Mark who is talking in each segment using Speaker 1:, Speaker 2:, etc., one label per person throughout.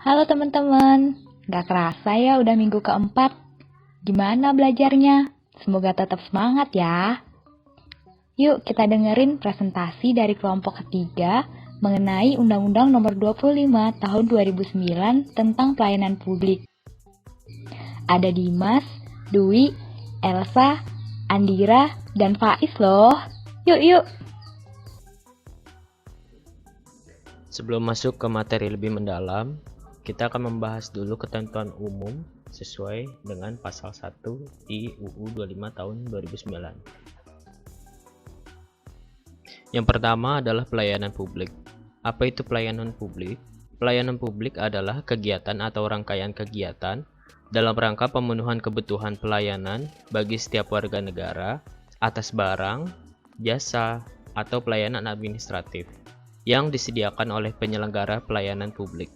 Speaker 1: Halo teman-teman, gak kerasa ya udah minggu keempat. Gimana belajarnya? Semoga tetap semangat ya. Yuk kita dengerin presentasi dari kelompok ketiga mengenai Undang-Undang Nomor 25 Tahun 2009 tentang Pelayanan Publik. Ada Dimas, Dwi, Elsa, Andira, dan Faiz loh. Yuk!
Speaker 2: Sebelum masuk ke materi lebih mendalam, kita akan membahas dulu ketentuan umum sesuai dengan pasal 1 di UU 25 tahun 2009. Yang pertama adalah pelayanan publik. Apa itu pelayanan publik? Pelayanan publik adalah kegiatan atau rangkaian kegiatan dalam rangka pemenuhan kebutuhan pelayanan bagi setiap warga negara atas barang, jasa, atau pelayanan administratif yang disediakan oleh penyelenggara pelayanan publik.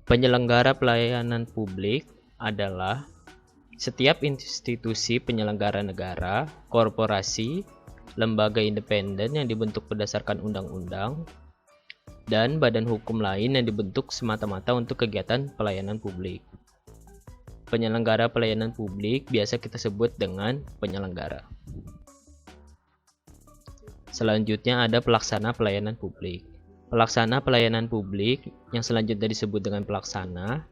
Speaker 2: Penyelenggara pelayanan publik adalah setiap institusi penyelenggara negara, korporasi, lembaga independen yang dibentuk berdasarkan undang-undang, dan badan hukum lain yang dibentuk semata-mata untuk kegiatan pelayanan publik. Penyelenggara pelayanan publik biasa kita sebut dengan penyelenggara. Selanjutnya ada pelaksana pelayanan publik. Pelaksana pelayanan publik yang selanjutnya disebut dengan pelaksana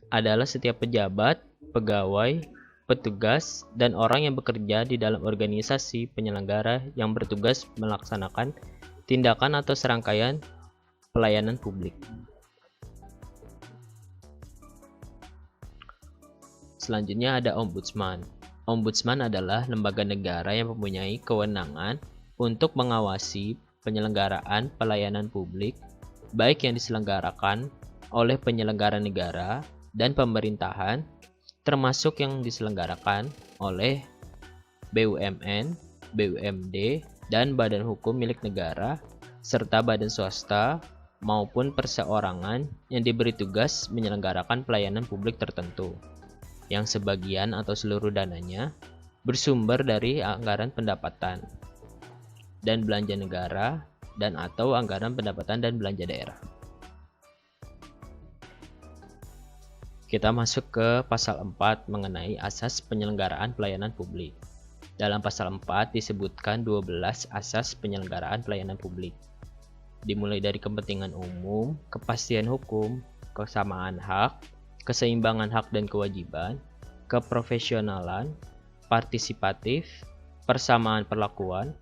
Speaker 2: adalah setiap pejabat, pegawai, petugas, dan orang yang bekerja di dalam organisasi penyelenggara yang bertugas melaksanakan tindakan atau serangkaian pelayanan publik. Selanjutnya ada ombudsman. Ombudsman adalah lembaga negara yang mempunyai kewenangan untuk mengawasi penyelenggaraan pelayanan publik, baik yang diselenggarakan oleh penyelenggara negara dan pemerintahan, termasuk yang diselenggarakan oleh BUMN, BUMD, dan badan hukum milik negara, serta badan swasta maupun perseorangan yang diberi tugas menyelenggarakan pelayanan publik tertentu, yang sebagian atau seluruh dananya bersumber dari anggaran pendapatan dan belanja negara dan atau anggaran pendapatan dan belanja daerah. Kita masuk ke pasal 4 mengenai asas penyelenggaraan pelayanan publik. Dalam pasal 4 disebutkan 12 asas penyelenggaraan pelayanan publik. Dimulai dari kepentingan umum, kepastian hukum, kesamaan hak, keseimbangan hak dan kewajiban, keprofesionalan, partisipatif, persamaan perlakuan,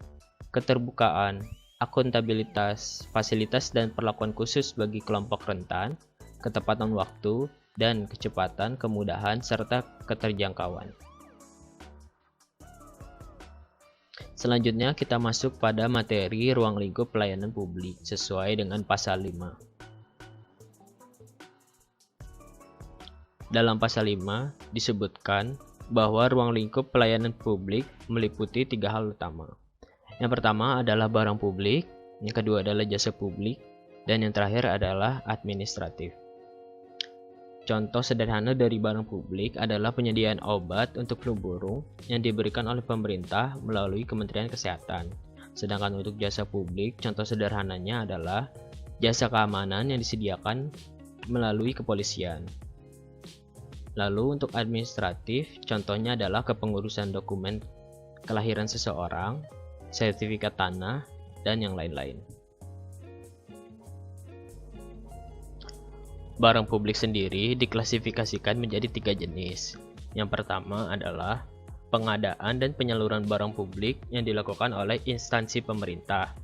Speaker 2: keterbukaan, akuntabilitas, fasilitas dan perlakuan khusus bagi kelompok rentan, ketepatan waktu, dan kecepatan, kemudahan, serta keterjangkauan. Selanjutnya kita masuk pada materi ruang lingkup pelayanan publik sesuai dengan pasal 5. Dalam pasal 5 disebutkan bahwa ruang lingkup pelayanan publik meliputi 3 hal utama. Yang pertama adalah barang publik, yang kedua adalah jasa publik, dan yang terakhir adalah administratif. Contoh sederhana dari barang publik adalah penyediaan obat untuk flu burung yang diberikan oleh pemerintah melalui Kementerian Kesehatan. Sedangkan untuk jasa publik, contoh sederhananya adalah jasa keamanan yang disediakan melalui kepolisian. Lalu untuk administratif, contohnya adalah kepengurusan dokumen kelahiran seseorang, sertifikat tanah, dan yang lain-lain. Barang publik sendiri diklasifikasikan menjadi 3 jenis. Yang pertama adalah pengadaan dan penyaluran barang publik yang dilakukan oleh instansi pemerintah,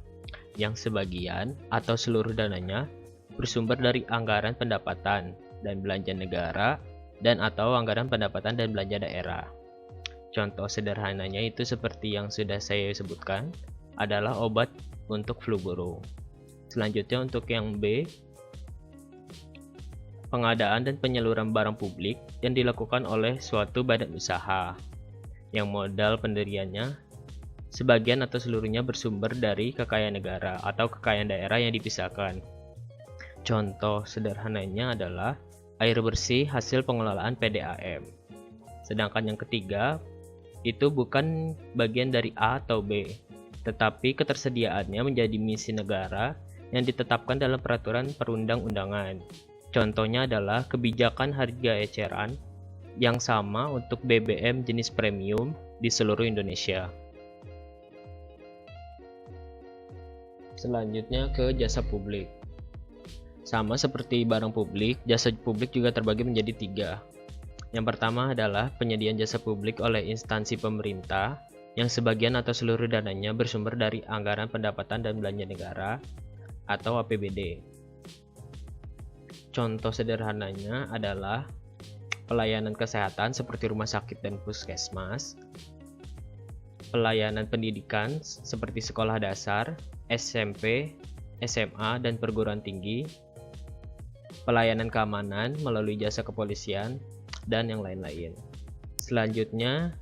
Speaker 2: yang sebagian atau seluruh dananya bersumber dari anggaran pendapatan dan belanja negara dan atau anggaran pendapatan dan belanja daerah. Contoh sederhananya itu seperti yang sudah saya sebutkan adalah obat untuk flu burung. Selanjutnya untuk yang B, pengadaan dan penyaluran barang publik yang dilakukan oleh suatu badan usaha yang modal pendiriannya sebagian atau seluruhnya bersumber dari kekayaan negara atau kekayaan daerah yang dipisahkan. Contoh sederhananya adalah air bersih hasil pengelolaan PDAM. Sedangkan yang ketiga, itu bukan bagian dari A atau B, tetapi ketersediaannya menjadi misi negara yang ditetapkan dalam peraturan perundang-undangan. Contohnya adalah kebijakan harga eceran yang sama untuk BBM jenis premium di seluruh Indonesia. Selanjutnya ke jasa publik. Sama seperti barang publik, jasa publik juga terbagi menjadi 3. Yang pertama adalah penyediaan jasa publik oleh instansi pemerintah yang sebagian atau seluruh dananya bersumber dari anggaran pendapatan dan belanja negara atau APBD. Contoh sederhananya adalah pelayanan kesehatan seperti rumah sakit dan puskesmas, pelayanan pendidikan seperti sekolah dasar, SMP, SMA, dan perguruan tinggi, pelayanan keamanan melalui jasa kepolisian, dan yang lain-lain. Selanjutnya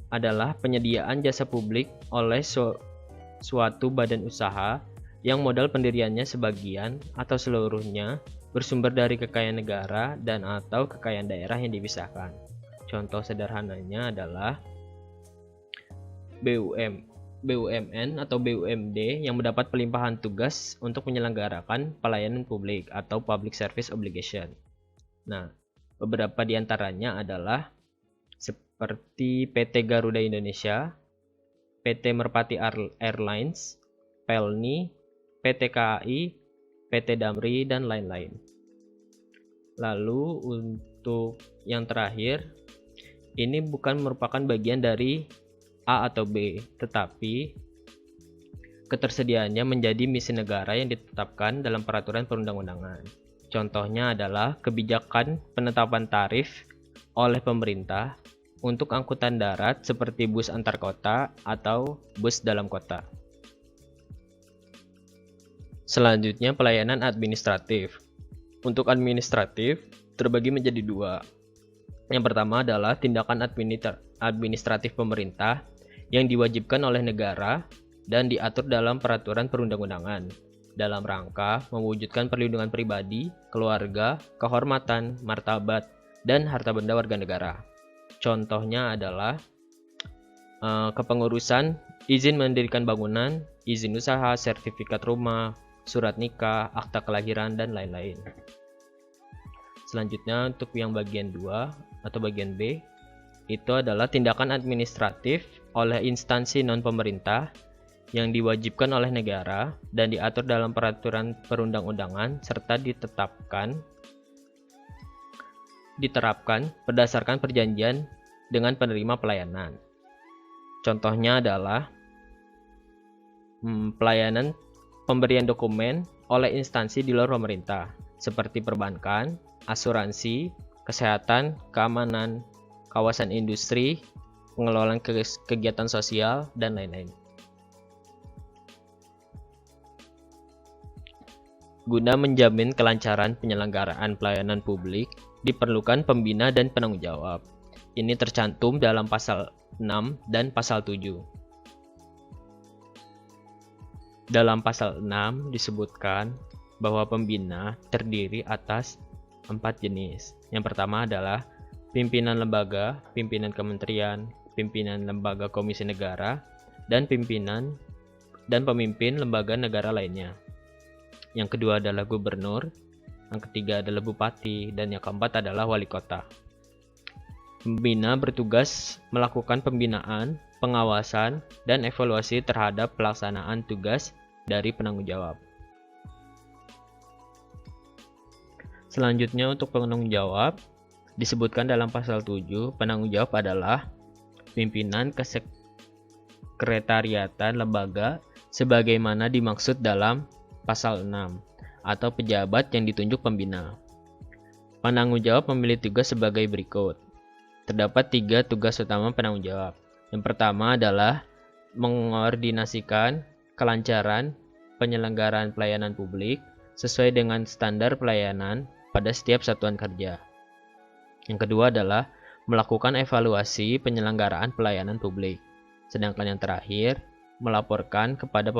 Speaker 2: adalah penyediaan jasa publik oleh suatu badan usaha yang modal pendiriannya sebagian atau seluruhnya bersumber dari kekayaan negara dan atau kekayaan daerah yang dipisahkan. Contoh sederhananya adalah BUMN atau BUMD yang mendapat pelimpahan tugas untuk menyelenggarakan pelayanan publik atau Public Service Obligation. Nah, beberapa di antaranya adalah seperti PT Garuda Indonesia, PT Merpati Airlines, Pelni, PT KAI, PT Damri, dan lain-lain. Lalu untuk yang terakhir, ini bukan merupakan bagian dari A atau B, tetapi ketersediaannya menjadi misi negara yang ditetapkan dalam peraturan perundang-undangan. Contohnya adalah kebijakan penetapan tarif oleh pemerintah untuk angkutan darat seperti bus antar kota atau bus dalam kota. Selanjutnya pelayanan administratif. Untuk administratif terbagi menjadi 2. Yang pertama adalah tindakan administratif pemerintah yang diwajibkan oleh negara dan diatur dalam peraturan perundang-undangan dalam rangka mewujudkan perlindungan pribadi, keluarga, kehormatan, martabat, dan harta benda warga negara. Contohnya adalah kepengurusan, izin mendirikan bangunan, izin usaha, sertifikat rumah, surat nikah, akta kelahiran, dan lain-lain. Selanjutnya untuk yang bagian 2 atau bagian B, itu adalah tindakan administratif oleh instansi non-pemerintah yang diwajibkan oleh negara dan diatur dalam peraturan perundang-undangan serta diterapkan berdasarkan perjanjian dengan penerima pelayanan. Contohnya adalah pelayanan pemberian dokumen oleh instansi di luar pemerintah seperti perbankan, asuransi, kesehatan, keamanan, kawasan industri, pengelolaan kegiatan sosial, dan lain-lain. Guna menjamin kelancaran penyelenggaraan pelayanan publik, diperlukan pembina dan penanggung jawab. Ini tercantum dalam pasal 6 dan pasal 7. Dalam pasal 6 disebutkan bahwa pembina terdiri atas 4 jenis. Yang pertama adalah pimpinan lembaga, pimpinan kementerian, pimpinan lembaga komisi negara, dan pemimpin lembaga negara lainnya. Yang kedua adalah gubernur, yang ketiga adalah bupati, dan yang keempat adalah wali kota. Pembina bertugas melakukan pembinaan, pengawasan, dan evaluasi terhadap pelaksanaan tugas dari penanggung jawab. Selanjutnya untuk penanggung jawab, disebutkan dalam pasal 7, penanggung jawab adalah pimpinan kesekretariatan lembaga sebagaimana dimaksud dalam pasal 6 atau pejabat yang ditunjuk pembina. Penanggung jawab memiliki tugas sebagai berikut. Terdapat 3 tugas utama penanggung jawab. Yang pertama adalah mengkoordinasikan kelancaran penyelenggaraan pelayanan publik sesuai dengan standar pelayanan pada setiap satuan kerja. Yang kedua adalah melakukan evaluasi penyelenggaraan pelayanan publik. Sedangkan yang terakhir, melaporkan kepada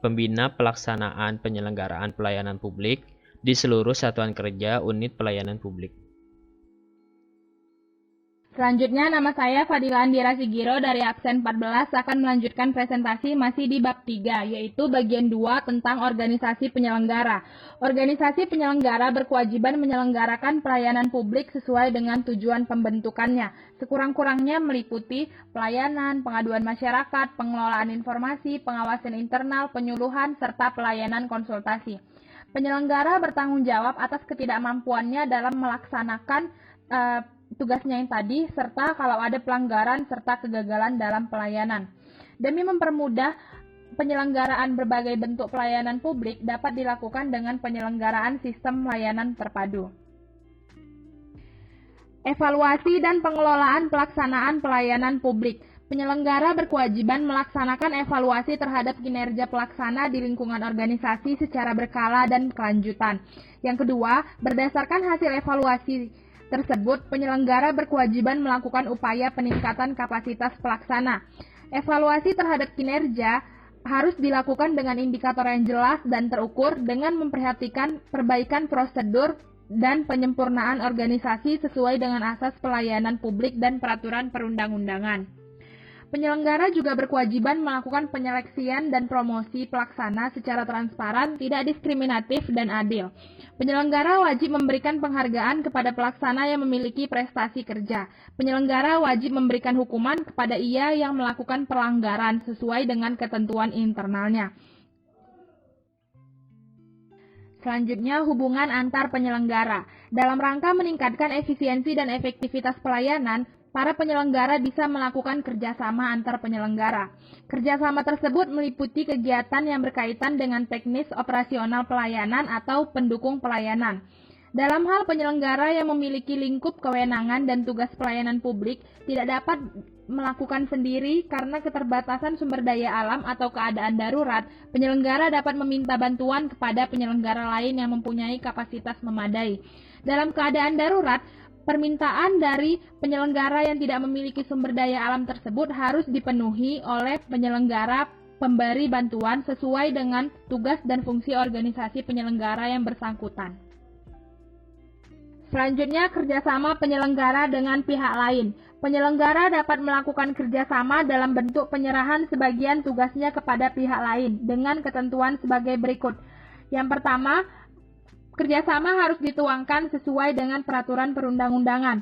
Speaker 2: pembina pelaksanaan penyelenggaraan pelayanan publik di seluruh satuan kerja unit pelayanan publik.
Speaker 3: Selanjutnya, nama saya Fadila Andira Sigiro dari absen 14 akan melanjutkan presentasi masih di bab 3, yaitu bagian 2 tentang organisasi penyelenggara. Organisasi penyelenggara berkewajiban menyelenggarakan pelayanan publik sesuai dengan tujuan pembentukannya. Sekurang-kurangnya meliputi pelayanan, pengaduan masyarakat, pengelolaan informasi, pengawasan internal, penyuluhan, serta pelayanan konsultasi. Penyelenggara bertanggung jawab atas ketidakmampuannya dalam melaksanakan tugasnya yang tadi, serta kalau ada pelanggaran serta kegagalan dalam pelayanan. Demi mempermudah penyelenggaraan berbagai bentuk pelayanan publik dapat dilakukan dengan penyelenggaraan sistem layanan terpadu. Evaluasi dan pengelolaan pelaksanaan pelayanan publik. Penyelenggara berkewajiban melaksanakan evaluasi terhadap kinerja pelaksana di lingkungan organisasi secara berkala dan kelanjutan. Yang kedua, berdasarkan hasil evaluasi tersebut, penyelenggara berkewajiban melakukan upaya peningkatan kapasitas pelaksana. Evaluasi terhadap kinerja harus dilakukan dengan indikator yang jelas dan terukur dengan memperhatikan perbaikan prosedur dan penyempurnaan organisasi sesuai dengan asas pelayanan publik dan peraturan perundang-undangan. Penyelenggara juga berkewajiban melakukan penyeleksian dan promosi pelaksana secara transparan, tidak diskriminatif, dan adil. Penyelenggara wajib memberikan penghargaan kepada pelaksana yang memiliki prestasi kerja. Penyelenggara wajib memberikan hukuman kepada ia yang melakukan pelanggaran sesuai dengan ketentuan internalnya. Selanjutnya, hubungan antar penyelenggara. Dalam rangka meningkatkan efisiensi dan efektivitas pelayanan, para penyelenggara bisa melakukan kerjasama antar penyelenggara. Kerjasama tersebut meliputi kegiatan yang berkaitan dengan teknis operasional pelayanan atau pendukung pelayanan. Dalam hal penyelenggara yang memiliki lingkup kewenangan dan tugas pelayanan publik tidak dapat melakukan sendiri karena keterbatasan sumber daya alam atau keadaan darurat, penyelenggara dapat meminta bantuan kepada penyelenggara lain yang mempunyai kapasitas memadai. Dalam keadaan darurat, permintaan dari penyelenggara yang tidak memiliki sumber daya alam tersebut harus dipenuhi oleh penyelenggara pemberi bantuan sesuai dengan tugas dan fungsi organisasi penyelenggara yang bersangkutan. Selanjutnya, kerjasama penyelenggara dengan pihak lain. Penyelenggara dapat melakukan kerjasama dalam bentuk penyerahan sebagian tugasnya kepada pihak lain dengan ketentuan sebagai berikut. Yang pertama, kerjasama harus dituangkan sesuai dengan peraturan perundang-undangan.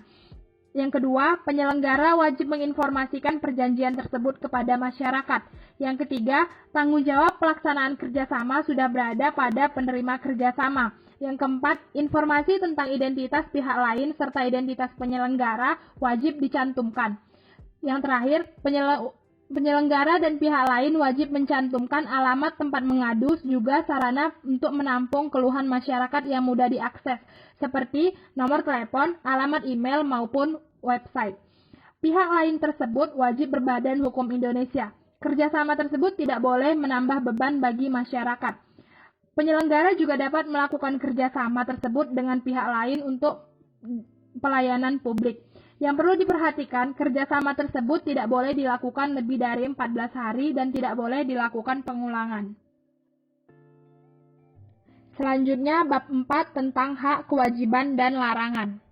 Speaker 3: Yang kedua, penyelenggara wajib menginformasikan perjanjian tersebut kepada masyarakat. Yang ketiga, tanggung jawab pelaksanaan kerjasama sudah berada pada penerima kerjasama. Yang keempat, informasi tentang identitas pihak lain serta identitas penyelenggara wajib dicantumkan. Yang terakhir, penyelenggara dan pihak lain wajib mencantumkan alamat tempat mengadu juga sarana untuk menampung keluhan masyarakat yang mudah diakses, seperti nomor telepon, alamat email, maupun website. Pihak lain tersebut wajib berbadan hukum Indonesia. Kerjasama tersebut tidak boleh menambah beban bagi masyarakat. Penyelenggara juga dapat melakukan kerjasama tersebut dengan pihak lain untuk pelayanan publik. Yang perlu diperhatikan, kerjasama tersebut tidak boleh dilakukan lebih dari 14 hari dan tidak boleh dilakukan pengulangan. Selanjutnya, bab 4 tentang hak, kewajiban, dan larangan.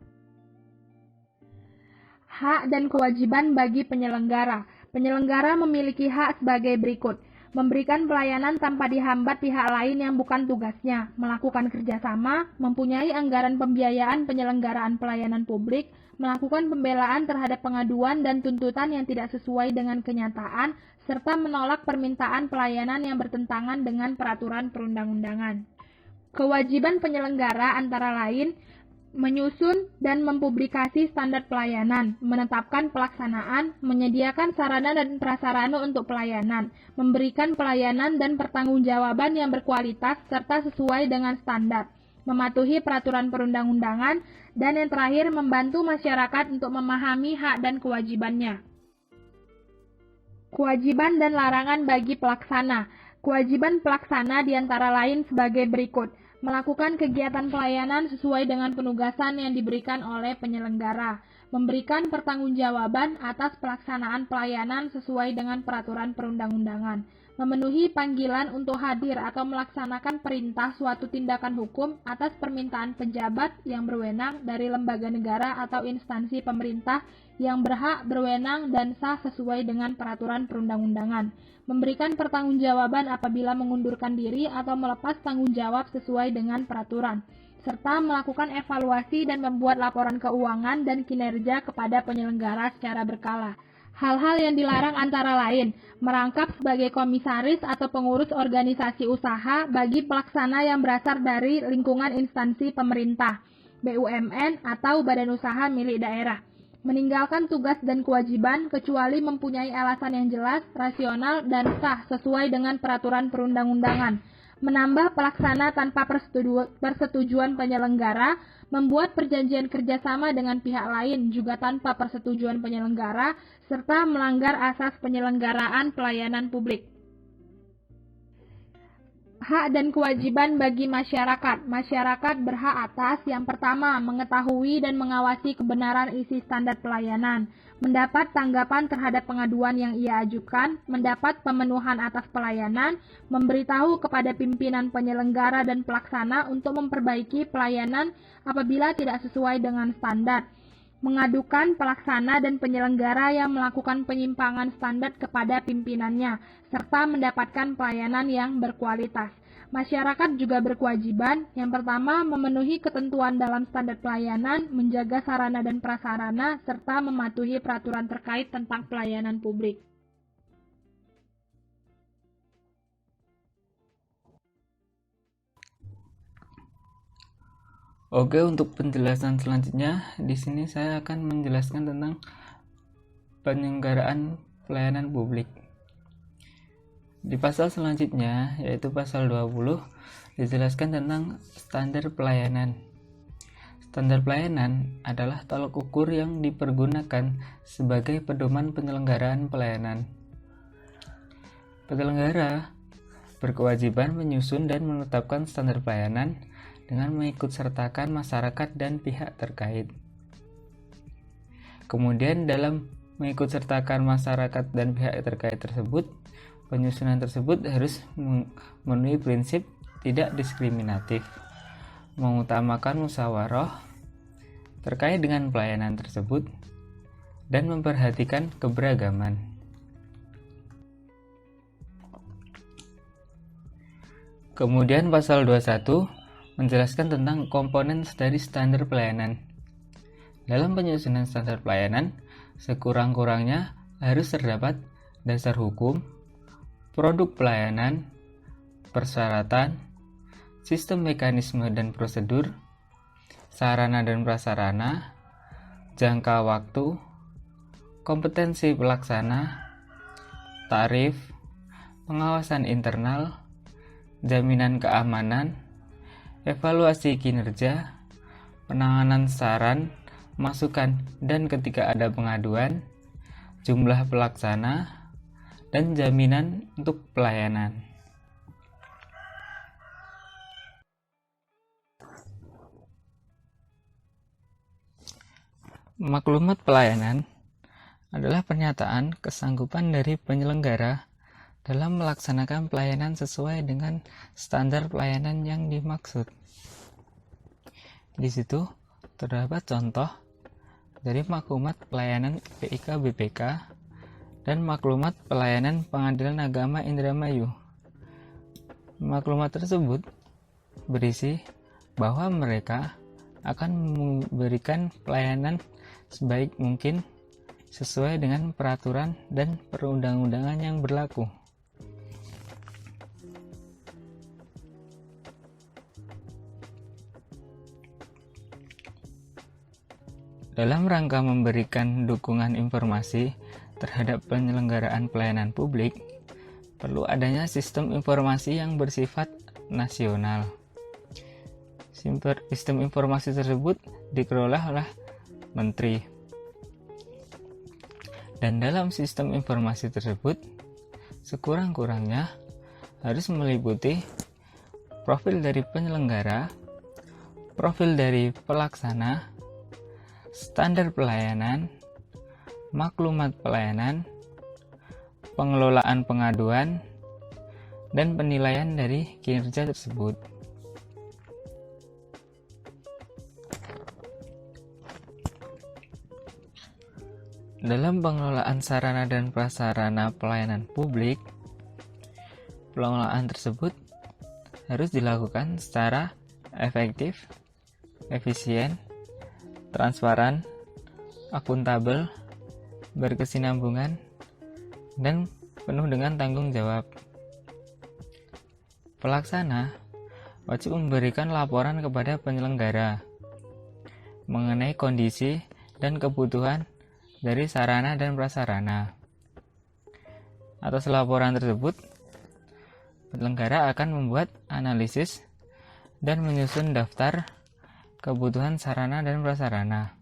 Speaker 3: Hak dan kewajiban bagi penyelenggara. Penyelenggara memiliki hak sebagai berikut. Memberikan pelayanan tanpa dihambat pihak lain yang bukan tugasnya, melakukan kerjasama, mempunyai anggaran pembiayaan penyelenggaraan pelayanan publik, melakukan pembelaan terhadap pengaduan dan tuntutan yang tidak sesuai dengan kenyataan, serta menolak permintaan pelayanan yang bertentangan dengan peraturan perundang-undangan. Kewajiban penyelenggara antara lain menyusun dan mempublikasi standar pelayanan, menetapkan pelaksanaan, menyediakan sarana dan prasarana untuk pelayanan, memberikan pelayanan dan pertanggungjawaban yang berkualitas serta sesuai dengan standar, mematuhi peraturan perundang-undangan, dan yang terakhir membantu masyarakat untuk memahami hak dan kewajibannya. Kewajiban dan larangan bagi pelaksana. Kewajiban pelaksana diantara lain sebagai berikut. Melakukan kegiatan pelayanan sesuai dengan penugasan yang diberikan oleh penyelenggara, memberikan pertanggungjawaban atas pelaksanaan pelayanan sesuai dengan peraturan perundang-undangan, memenuhi panggilan untuk hadir atau melaksanakan perintah suatu tindakan hukum atas permintaan pejabat yang berwenang dari lembaga negara atau instansi pemerintah yang berhak, berwenang, dan sah sesuai dengan peraturan perundang-undangan, memberikan pertanggungjawaban apabila mengundurkan diri atau melepas tanggung jawab sesuai dengan peraturan, serta melakukan evaluasi dan membuat laporan keuangan dan kinerja kepada penyelenggara secara berkala. Hal-hal yang dilarang antara lain, merangkap sebagai komisaris atau pengurus organisasi usaha bagi pelaksana yang berasal dari lingkungan instansi pemerintah, BUMN, atau badan usaha milik daerah. Meninggalkan tugas dan kewajiban kecuali mempunyai alasan yang jelas, rasional, dan sah sesuai dengan peraturan perundang-undangan. Menambah pelaksana tanpa persetujuan penyelenggara, membuat perjanjian kerjasama dengan pihak lain juga tanpa persetujuan penyelenggara, serta melanggar asas penyelenggaraan pelayanan publik. Hak dan kewajiban bagi masyarakat. Masyarakat berhak atas yang pertama, mengetahui dan mengawasi kebenaran isi standar pelayanan, mendapat tanggapan terhadap pengaduan yang ia ajukan, mendapat pemenuhan atas pelayanan, memberitahu kepada pimpinan penyelenggara dan pelaksana untuk memperbaiki pelayanan apabila tidak sesuai dengan standar, mengadukan pelaksana dan penyelenggara yang melakukan penyimpangan standar kepada pimpinannya, serta mendapatkan pelayanan yang berkualitas. Masyarakat juga berkewajiban, yang pertama, memenuhi ketentuan dalam standar pelayanan, menjaga sarana dan prasarana, serta mematuhi peraturan terkait tentang pelayanan publik.
Speaker 4: Oke, untuk penjelasan selanjutnya, di sini saya akan menjelaskan tentang penyelenggaraan pelayanan publik. Di pasal selanjutnya, yaitu pasal 20, dijelaskan tentang standar pelayanan. Standar pelayanan adalah tolak ukur yang dipergunakan sebagai pedoman penyelenggaraan pelayanan. Penyelenggara berkewajiban menyusun dan menetapkan standar pelayanan dengan mengikutsertakan masyarakat dan pihak terkait. Kemudian dalam mengikutsertakan masyarakat dan pihak terkait tersebut, penyusunan tersebut harus memenuhi prinsip tidak diskriminatif, mengutamakan musyawarah terkait dengan pelayanan tersebut, dan memperhatikan keberagaman. Kemudian pasal 21 menjelaskan tentang komponen dari standar pelayanan. Dalam penyusunan standar pelayanan, sekurang-kurangnya harus terdapat dasar hukum, produk pelayanan, persyaratan, sistem mekanisme dan prosedur, sarana dan prasarana, jangka waktu, kompetensi pelaksana, tarif, pengawasan internal, jaminan keamanan, evaluasi kinerja, penanganan saran, masukan, dan ketika ada pengaduan, jumlah pelaksana, dan jaminan untuk pelayanan. Maklumat pelayanan adalah pernyataan kesanggupan dari penyelenggara dalam melaksanakan pelayanan sesuai dengan standar pelayanan yang dimaksud. Di situ terdapat contoh dari maklumat pelayanan PIK BPK dan maklumat pelayanan Pengadilan Agama Indramayu. Maklumat tersebut berisi bahwa mereka akan memberikan pelayanan sebaik mungkin sesuai dengan peraturan dan perundang-undangan yang berlaku. Dalam rangka memberikan dukungan informasi terhadap penyelenggaraan pelayanan publik, perlu adanya sistem informasi yang bersifat nasional. Sistem informasi tersebut dikelola oleh Menteri. Dan dalam sistem informasi tersebut, sekurang-kurangnya harus meliputi profil dari penyelenggara, profil dari pelaksana, standar pelayanan, maklumat pelayanan, pengelolaan pengaduan, dan penilaian dari kinerja tersebut. Dalam pengelolaan sarana dan prasarana pelayanan publik, pengelolaan tersebut harus dilakukan secara efektif, efisien, transparan, akuntabel, berkesinambungan, dan penuh dengan tanggung jawab. Pelaksana wajib memberikan laporan kepada penyelenggara mengenai kondisi dan kebutuhan dari sarana dan prasarana. Atas laporan tersebut, penyelenggara akan membuat analisis dan menyusun daftar kebutuhan sarana dan prasarana.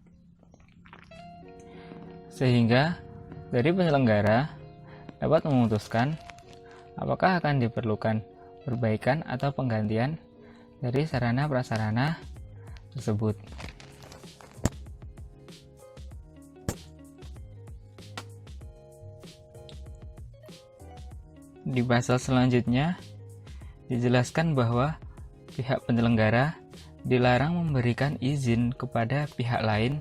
Speaker 4: Sehingga dari penyelenggara dapat memutuskan apakah akan diperlukan perbaikan atau penggantian dari sarana prasarana tersebut. Di pasal selanjutnya dijelaskan bahwa pihak penyelenggara dilarang memberikan izin kepada pihak lain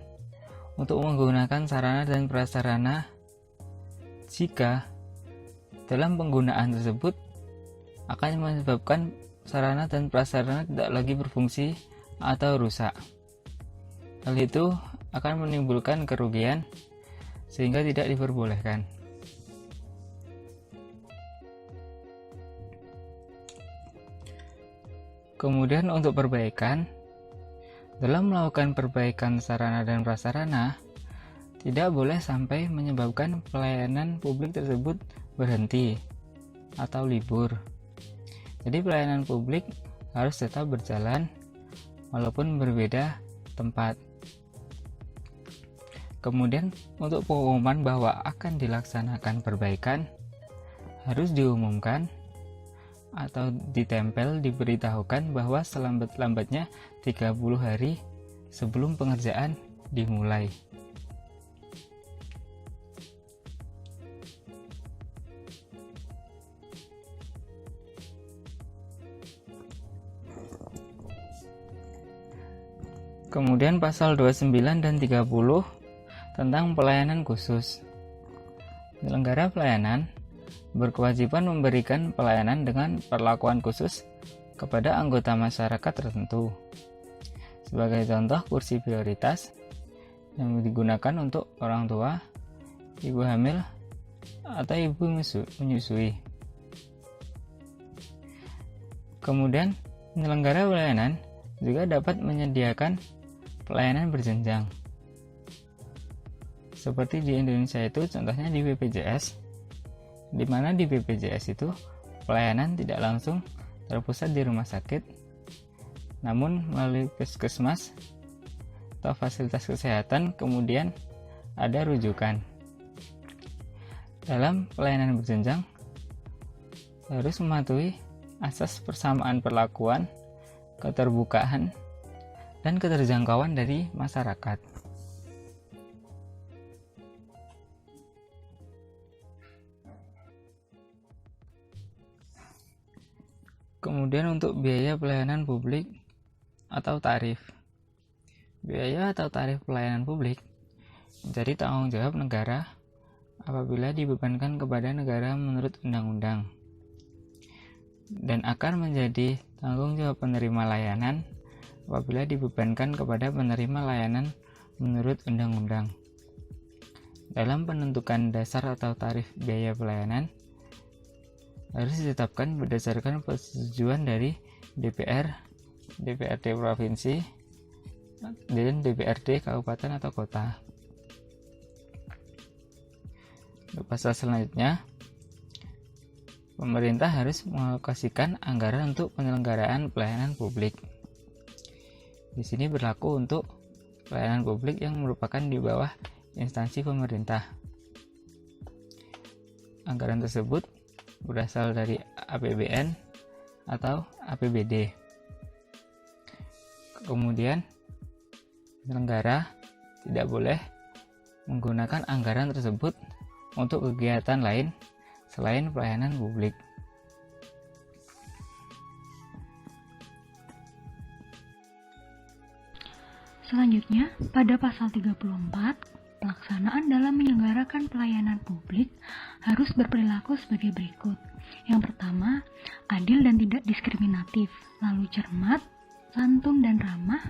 Speaker 4: untuk menggunakan sarana dan prasarana jika dalam penggunaan tersebut akan menyebabkan sarana dan prasarana tidak lagi berfungsi atau rusak. Hal itu akan menimbulkan kerugian sehingga tidak diperbolehkan. Kemudian untuk perbaikan, dalam melakukan perbaikan sarana dan prasarana, tidak boleh sampai menyebabkan pelayanan publik tersebut berhenti atau libur. Jadi pelayanan publik harus tetap berjalan walaupun berbeda tempat. Kemudian untuk pengumuman bahwa akan dilaksanakan perbaikan harus diumumkan atau ditempel diberitahukan bahwa selambat-lambatnya 30 hari sebelum pengerjaan dimulai. Kemudian pasal 29 dan 30 tentang pelayanan khusus. Penyelenggara pelayanan berkewajiban memberikan pelayanan dengan perlakuan khusus kepada anggota masyarakat tertentu. Sebagai contoh, kursi prioritas yang digunakan untuk orang tua, ibu hamil, atau ibu menyusui. Kemudian, penyelenggara pelayanan juga dapat menyediakan pelayanan berjenjang. Seperti di Indonesia itu, contohnya di BPJS, di mana di BPJS itu pelayanan tidak langsung terpusat di rumah sakit, namun melalui puskesmas atau fasilitas kesehatan, kemudian ada rujukan. Dalam pelayanan berjenjang harus mematuhi asas persamaan perlakuan, keterbukaan, dan keterjangkauan dari masyarakat. Kemudian untuk biaya pelayanan publik atau tarif. Biaya atau tarif pelayanan publik menjadi tanggung jawab negara apabila dibebankan kepada negara menurut undang-undang, dan akan menjadi tanggung jawab penerima layanan apabila dibebankan kepada penerima layanan menurut undang-undang. Dalam penentukan dasar atau tarif biaya pelayanan harus ditetapkan berdasarkan persetujuan dari DPR, DPRD provinsi, dan DPRD kabupaten atau kota. Pasal selanjutnya, pemerintah harus mengalokasikan anggaran untuk penyelenggaraan pelayanan publik. Di sini berlaku untuk pelayanan publik yang merupakan di bawah instansi pemerintah. Anggaran tersebut berasal dari APBN atau APBD. Kemudian, penyelenggara tidak boleh menggunakan anggaran tersebut untuk kegiatan lain selain pelayanan publik.
Speaker 1: Selanjutnya, pada pasal 34, pelaksanaan dalam menyelenggarakan pelayanan publik harus berperilaku sebagai berikut. Yang pertama, adil dan tidak diskriminatif, lalu cermat, santun dan ramah,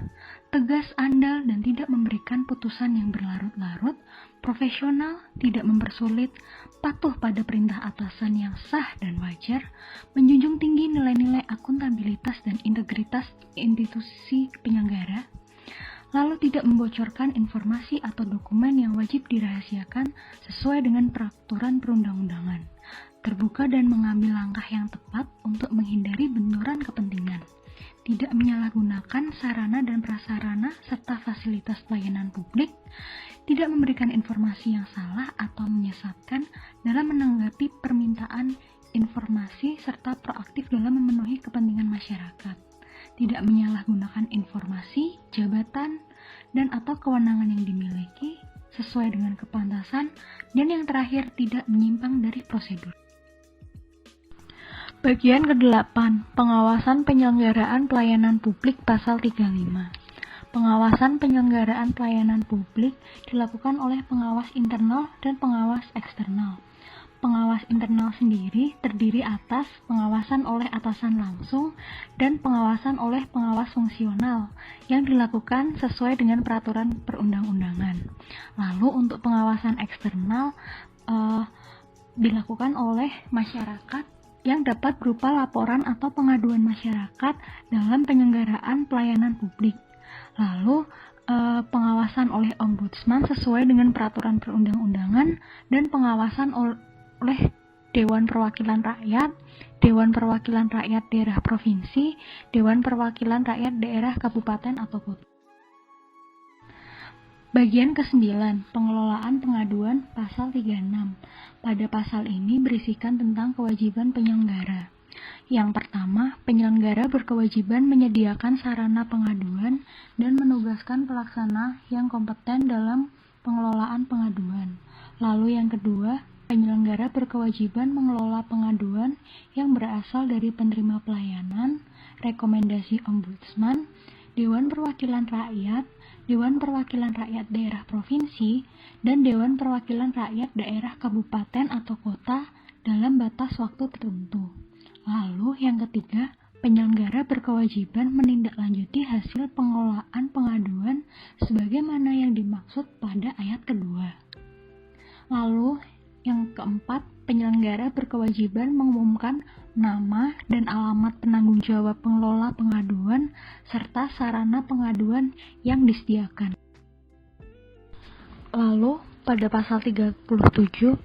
Speaker 1: tegas, andal dan tidak memberikan putusan yang berlarut-larut, profesional, tidak mempersulit, patuh pada perintah atasan yang sah dan wajar, menjunjung tinggi nilai-nilai akuntabilitas dan integritas institusi penyelenggara, lalu tidak membocorkan informasi atau dokumen yang wajib dirahasiakan sesuai dengan peraturan perundang-undangan, terbuka dan mengambil langkah yang tepat untuk menghindari benturan kepentingan, tidak menyalahgunakan sarana dan prasarana serta fasilitas pelayanan publik, tidak memberikan informasi yang salah atau menyesatkan dalam menanggapi permintaan informasi serta proaktif dalam memenuhi kepentingan masyarakat, tidak menyalahgunakan informasi, jabatan, dan atau kewenangan yang dimiliki sesuai dengan kepantasan, dan yang terakhir tidak menyimpang dari prosedur. Bagian ke-8, pengawasan penyelenggaraan pelayanan publik pasal 35. Pengawasan penyelenggaraan pelayanan publik dilakukan oleh pengawas internal dan pengawas eksternal. Pengawas internal sendiri terdiri atas pengawasan oleh atasan langsung dan pengawasan oleh pengawas fungsional yang dilakukan sesuai dengan peraturan perundang-undangan. Lalu untuk pengawasan eksternal dilakukan oleh masyarakat yang dapat berupa laporan atau pengaduan masyarakat dalam penyelenggaraan pelayanan publik. Lalu pengawasan oleh ombudsman sesuai dengan peraturan perundang-undangan dan pengawasan oleh Dewan Perwakilan Rakyat, Dewan Perwakilan Rakyat Daerah Provinsi, Dewan Perwakilan Rakyat Daerah Kabupaten atau Kota. Bagian ke-9, pengelolaan pengaduan pasal 36. Pada pasal ini berisikan tentang kewajiban penyelenggara. Yang pertama, penyelenggara berkewajiban menyediakan sarana pengaduan dan menugaskan pelaksana yang kompeten dalam pengelolaan pengaduan. Lalu yang kedua, penyelenggara berkewajiban mengelola pengaduan yang berasal dari penerima pelayanan, rekomendasi ombudsman, Dewan Perwakilan Rakyat, Dewan Perwakilan Rakyat Daerah Provinsi, dan Dewan Perwakilan Rakyat Daerah Kabupaten atau Kota dalam batas waktu tertentu. Lalu yang ketiga, penyelenggara berkewajiban menindaklanjuti hasil pengelolaan pengaduan sebagaimana yang dimaksud pada ayat kedua. Lalu yang keempat, penyelenggara berkewajiban mengumumkan nama dan alamat penanggung jawab pengelola pengaduan serta sarana pengaduan yang disediakan. Lalu, pada pasal 37,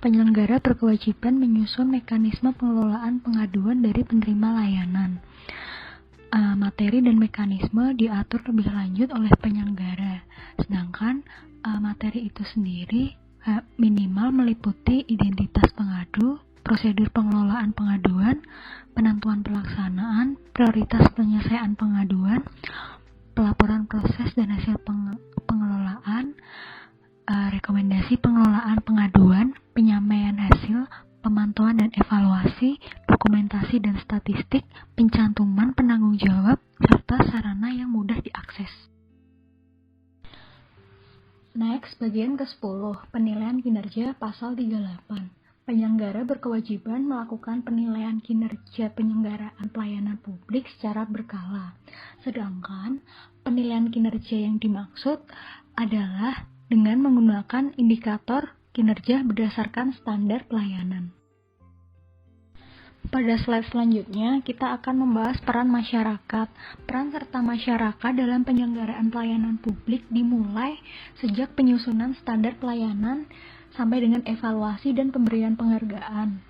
Speaker 1: penyelenggara berkewajiban menyusun mekanisme pengelolaan pengaduan dari penerima layanan. Materi dan mekanisme diatur lebih lanjut oleh penyelenggara, sedangkan materi itu sendiri minimal meliputi identitas pengadu, prosedur pengelolaan pengaduan, penentuan pelaksanaan, prioritas penyelesaian pengaduan, pelaporan proses dan hasil pengelolaan, rekomendasi pengelolaan pengaduan, penyampaian hasil, pemantauan dan evaluasi, dokumentasi dan statistik, pencantuman penanggung jawab, serta sarana yang mudah diakses. Next, bagian ke-10, penilaian kinerja pasal 38. Penyelenggara berkewajiban melakukan penilaian kinerja penyelenggaraan pelayanan publik secara berkala. Sedangkan penilaian kinerja yang dimaksud adalah dengan menggunakan indikator kinerja berdasarkan standar pelayanan. Pada slide selanjutnya, kita akan membahas peran masyarakat. Peran serta masyarakat dalam penyelenggaraan pelayanan publik dimulai sejak penyusunan standar pelayanan sampai dengan evaluasi dan pemberian penghargaan.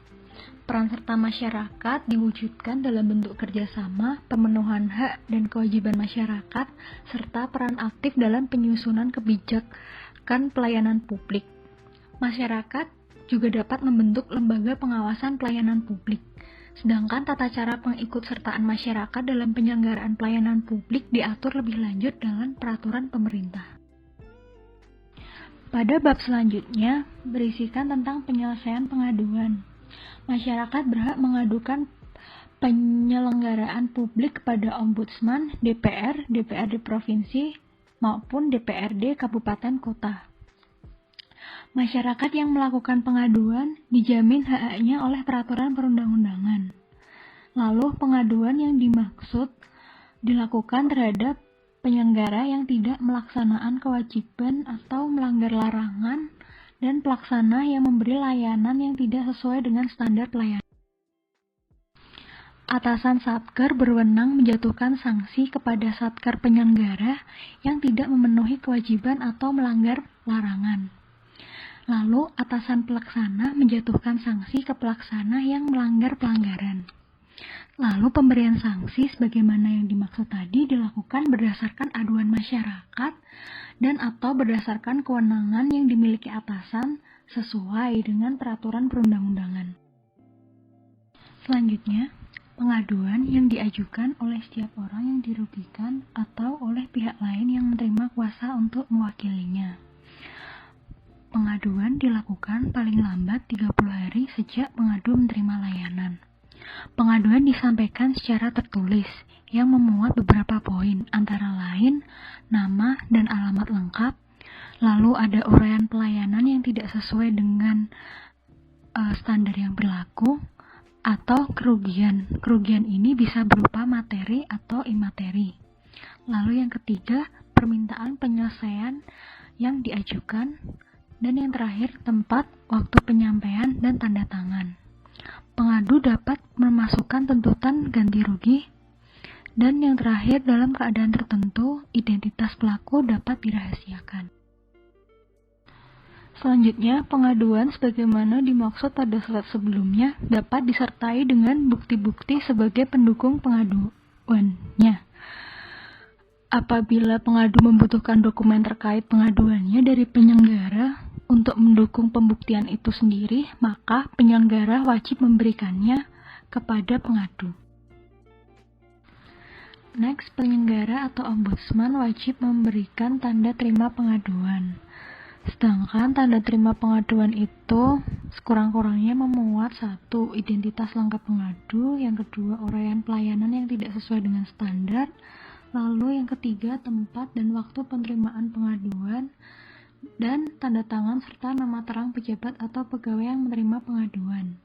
Speaker 1: Peran serta masyarakat diwujudkan dalam bentuk kerjasama, pemenuhan hak dan kewajiban masyarakat, serta peran aktif dalam penyusunan kebijakan pelayanan publik. Masyarakat juga dapat membentuk lembaga pengawasan pelayanan publik. Sedangkan tata cara pengikutsertaan masyarakat dalam penyelenggaraan pelayanan publik diatur lebih lanjut dalam peraturan pemerintah. Pada bab selanjutnya berisikan tentang penyelesaian pengaduan. Masyarakat berhak mengadukan penyelenggaraan publik kepada Ombudsman, DPR, DPRD Provinsi, maupun DPRD kabupaten kota. Masyarakat yang melakukan pengaduan dijamin hak-haknya oleh peraturan perundang-undangan. Lalu pengaduan yang dimaksud dilakukan terhadap penyelenggara yang tidak melaksanakan kewajiban atau melanggar larangan dan pelaksana yang memberi layanan yang tidak sesuai dengan standar pelayanan. Atasan Satker berwenang menjatuhkan sanksi kepada Satker penyelenggara yang tidak memenuhi kewajiban atau melanggar larangan. Lalu, atasan pelaksana menjatuhkan sanksi ke pelaksana yang melanggar pelanggaran. Lalu, pemberian sanksi sebagaimana yang dimaksud tadi dilakukan berdasarkan aduan masyarakat dan atau berdasarkan kewenangan yang dimiliki atasan sesuai dengan peraturan perundang-undangan. Selanjutnya, pengaduan yang diajukan oleh setiap orang yang dirugikan atau oleh pihak lain yang menerima kuasa untuk mewakilinya. Pengaduan dilakukan paling lambat 30 hari sejak pengadu menerima layanan. Pengaduan disampaikan secara tertulis yang memuat beberapa poin, antara lain nama dan alamat lengkap, lalu ada uraian pelayanan yang tidak sesuai dengan standar yang berlaku, atau kerugian. Kerugian ini bisa berupa materi atau imateri. Lalu yang ketiga, permintaan penyelesaian yang diajukan. Dan yang terakhir, tempat, waktu penyampaian, dan tanda tangan. Pengadu dapat memasukkan tuntutan ganti rugi. Dan yang terakhir, dalam keadaan tertentu, identitas pelaku dapat dirahasiakan. Selanjutnya, pengaduan sebagaimana dimaksud pada slide sebelumnya dapat disertai dengan bukti-bukti sebagai pendukung pengaduannya. Apabila pengadu membutuhkan dokumen terkait pengaduannya dari penyelenggara, untuk mendukung pembuktian itu sendiri, maka penyelenggara wajib memberikannya kepada pengadu. Next, penyelenggara atau ombudsman wajib memberikan tanda terima pengaduan. Sedangkan tanda terima pengaduan itu sekurang-kurangnya memuat 1. Identitas lengkap pengadu, yang kedua uraian pelayanan yang tidak sesuai dengan standar, lalu yang ketiga tempat dan waktu penerimaan pengaduan, dan tanda tangan serta nama terang pejabat atau pegawai yang menerima pengaduan.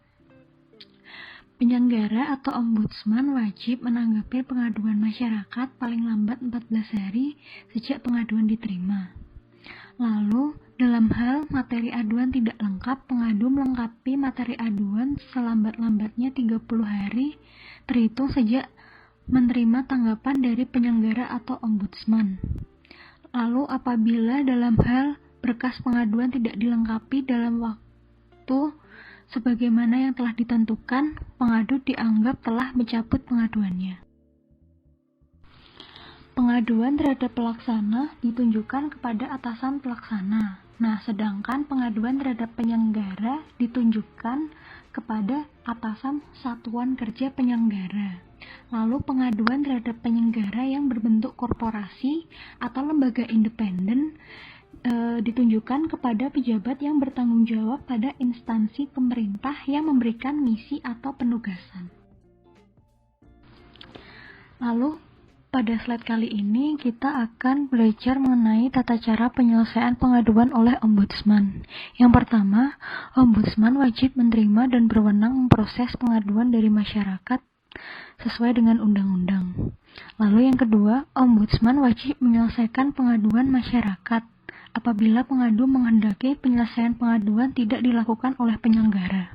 Speaker 1: Penyelenggara atau ombudsman wajib menanggapi pengaduan masyarakat paling lambat 14 hari sejak pengaduan diterima. Lalu, dalam hal materi aduan tidak lengkap, pengadu melengkapi materi aduan selambat-lambatnya 30 hari terhitung sejak menerima tanggapan dari penyelenggara atau ombudsman. Lalu, apabila dalam hal berkas pengaduan tidak dilengkapi dalam waktu sebagaimana yang telah ditentukan, pengadu dianggap telah mencabut pengaduannya. Pengaduan terhadap pelaksana ditunjukkan kepada atasan pelaksana. Nah, sedangkan pengaduan terhadap penyelenggara ditunjukkan kepada atasan satuan kerja penyelenggara. Lalu pengaduan terhadap penyelenggara yang berbentuk korporasi atau lembaga independen ditunjukkan kepada pejabat yang bertanggung jawab pada instansi pemerintah yang memberikan misi atau penugasan. Lalu, pada slide kali ini kita akan belajar mengenai tata cara penyelesaian pengaduan oleh ombudsman. Yang pertama, ombudsman wajib menerima dan berwenang memproses pengaduan dari masyarakat sesuai dengan undang-undang. Lalu yang kedua, ombudsman wajib menyelesaikan pengaduan masyarakat apabila pengadu menghendaki penyelesaian pengaduan tidak dilakukan oleh penyelenggara.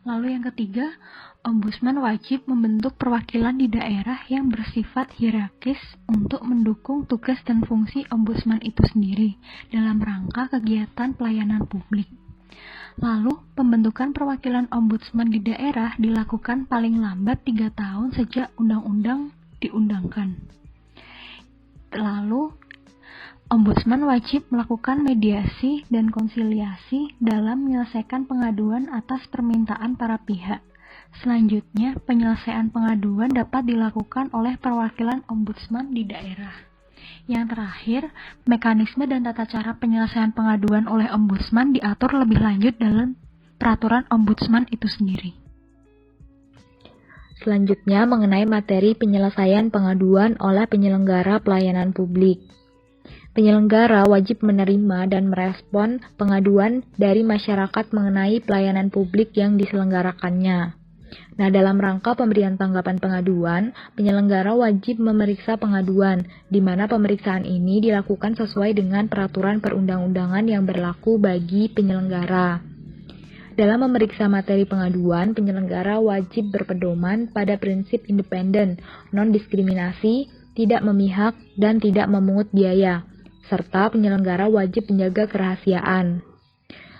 Speaker 1: Lalu yang ketiga, ombudsman wajib membentuk perwakilan di daerah yang bersifat hierarkis untuk mendukung tugas dan fungsi ombudsman itu sendiri dalam rangka kegiatan pelayanan publik. Lalu, pembentukan perwakilan ombudsman di daerah dilakukan paling lambat 3 tahun sejak undang-undang diundangkan. Lalu, ombudsman wajib melakukan mediasi dan konsiliasi dalam menyelesaikan pengaduan atas permintaan para pihak. Selanjutnya, penyelesaian pengaduan dapat dilakukan oleh perwakilan ombudsman di daerah. Yang terakhir, mekanisme dan tata cara penyelesaian pengaduan oleh ombudsman diatur lebih lanjut dalam peraturan ombudsman itu sendiri.
Speaker 5: Selanjutnya, mengenai materi penyelesaian pengaduan oleh penyelenggara pelayanan publik.
Speaker 1: penyelenggara wajib menerima dan merespon pengaduan dari masyarakat mengenai pelayanan publik yang diselenggarakannya. Nah, dalam rangka pemberian tanggapan pengaduan, penyelenggara wajib memeriksa pengaduan, di mana pemeriksaan ini dilakukan sesuai dengan peraturan perundang-undangan yang berlaku bagi penyelenggara. Dalam memeriksa materi pengaduan, penyelenggara wajib berpedoman pada prinsip independen, non-diskriminasi, tidak memihak, dan tidak memungut biaya, serta penyelenggara wajib menjaga kerahasiaan.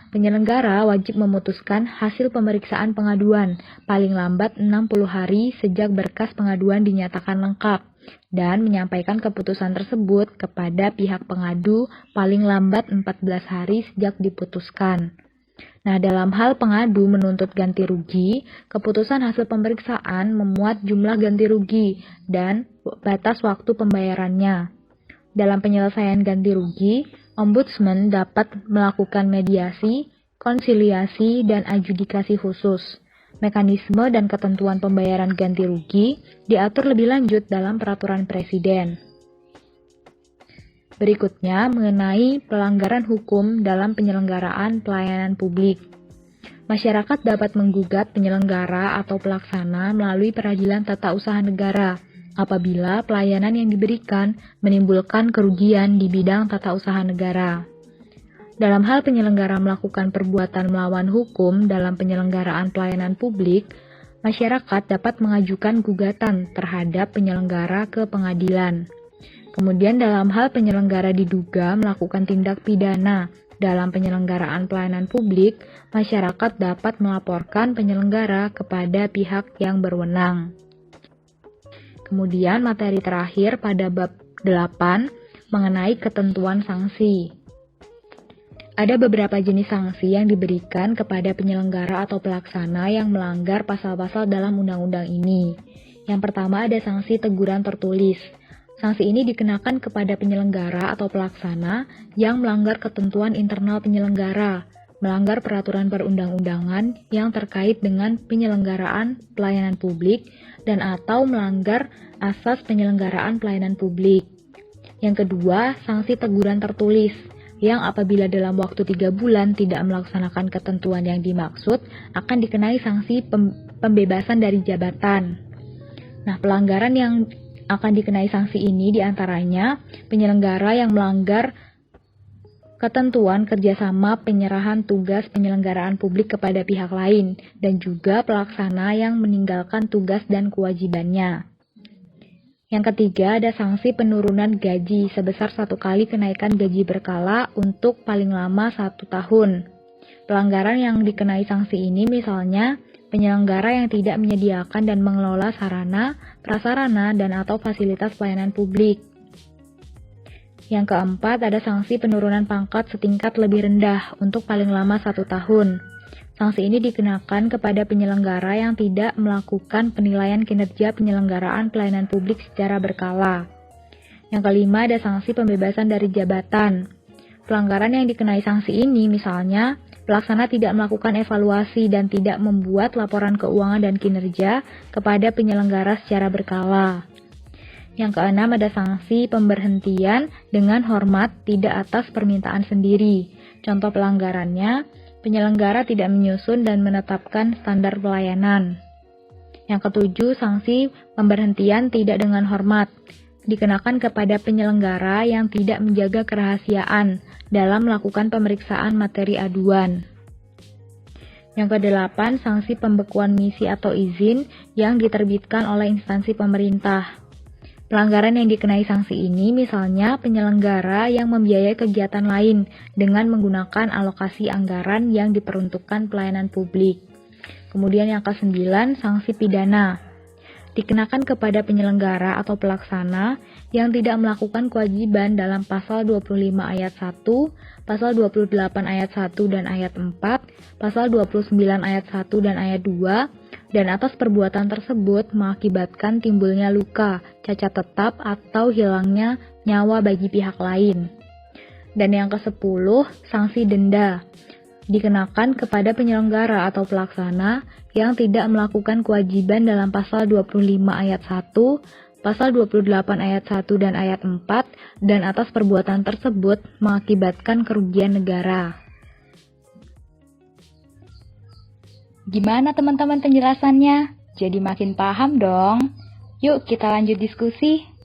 Speaker 1: Penyelenggara wajib memutuskan hasil pemeriksaan pengaduan paling lambat 60 hari sejak berkas pengaduan dinyatakan lengkap dan menyampaikan keputusan tersebut kepada pihak pengadu paling lambat 14 hari sejak diputuskan. Nah, dalam hal pengadu menuntut ganti rugi, keputusan hasil pemeriksaan memuat jumlah ganti rugi dan batas waktu pembayarannya. Dalam penyelesaian ganti rugi, Ombudsman dapat melakukan mediasi, konsiliasi, dan adjudikasi khusus. Mekanisme dan ketentuan pembayaran ganti rugi diatur lebih lanjut dalam Peraturan Presiden. Berikutnya, mengenai pelanggaran hukum dalam penyelenggaraan pelayanan publik. Masyarakat dapat menggugat penyelenggara atau pelaksana melalui Peradilan Tata Usaha Negara apabila pelayanan yang diberikan menimbulkan kerugian di bidang tata usaha negara. Dalam hal penyelenggara melakukan perbuatan melawan hukum dalam penyelenggaraan pelayanan publik, masyarakat dapat mengajukan gugatan terhadap penyelenggara ke pengadilan. Kemudian dalam hal penyelenggara diduga melakukan tindak pidana dalam penyelenggaraan pelayanan publik, masyarakat dapat melaporkan penyelenggara kepada pihak yang berwenang. Kemudian materi terakhir pada bab 8 mengenai ketentuan sanksi. Ada beberapa jenis sanksi yang diberikan kepada penyelenggara atau pelaksana yang melanggar pasal-pasal dalam undang-undang ini. Yang pertama ada sanksi teguran tertulis. Sanksi ini dikenakan kepada penyelenggara atau pelaksana yang melanggar ketentuan internal penyelenggara, melanggar peraturan perundang-undangan yang terkait dengan penyelenggaraan pelayanan publik, dan atau melanggar asas penyelenggaraan pelayanan publik. Yang kedua, sanksi teguran tertulis, yang apabila dalam waktu 3 bulan tidak melaksanakan ketentuan yang dimaksud, akan dikenai sanksi pembebasan dari jabatan. Nah, pelanggaran yang akan dikenai sanksi ini diantaranya penyelenggara yang melanggar ketentuan kerjasama penyerahan tugas penyelenggaraan publik kepada pihak lain, dan juga pelaksana yang meninggalkan tugas dan kewajibannya. Yang ketiga, ada sanksi penurunan gaji sebesar 1 kali kenaikan gaji berkala untuk paling lama 1 tahun. Pelanggaran yang dikenai sanksi ini misalnya penyelenggara yang tidak menyediakan dan mengelola sarana, prasarana, dan atau fasilitas pelayanan publik. Yang keempat, ada sanksi penurunan pangkat setingkat lebih rendah untuk paling lama 1 tahun. Sanksi ini dikenakan kepada penyelenggara yang tidak melakukan penilaian kinerja penyelenggaraan pelayanan publik secara berkala. Yang kelima, ada sanksi pembebasan dari jabatan. Pelanggaran yang dikenai sanksi ini misalnya, pelaksana tidak melakukan evaluasi dan tidak membuat laporan keuangan dan kinerja kepada penyelenggara secara berkala. Yang keenam, ada sanksi pemberhentian dengan hormat tidak atas permintaan sendiri. Contoh pelanggarannya, penyelenggara tidak menyusun dan menetapkan standar pelayanan. Yang ketujuh, sanksi pemberhentian tidak dengan hormat. Dikenakan kepada penyelenggara yang tidak menjaga kerahasiaan dalam melakukan pemeriksaan materi aduan. Yang kedelapan, sanksi pembekuan misi atau izin yang diterbitkan oleh instansi pemerintah. Pelanggaran yang dikenai sanksi ini misalnya penyelenggara yang membiayai kegiatan lain dengan menggunakan alokasi anggaran yang diperuntukkan pelayanan publik. Kemudian yang ke-9, sanksi pidana. Dikenakan kepada penyelenggara atau pelaksana yang tidak melakukan kewajiban dalam pasal 25 ayat 1, pasal 28 ayat 1 dan ayat 4, pasal 29 ayat 1 dan ayat 2, dan atas perbuatan tersebut mengakibatkan timbulnya luka, cacat tetap, atau hilangnya nyawa bagi pihak lain. Dan yang ke-10, sanksi denda. Dikenakan kepada penyelenggara atau pelaksana yang tidak melakukan kewajiban dalam pasal 25 ayat 1, Pasal 28 ayat 1 dan ayat 4 dan atas perbuatan tersebut mengakibatkan kerugian negara. Gimana teman-teman penjelasannya? Jadi makin paham dong. Yuk kita lanjut diskusi.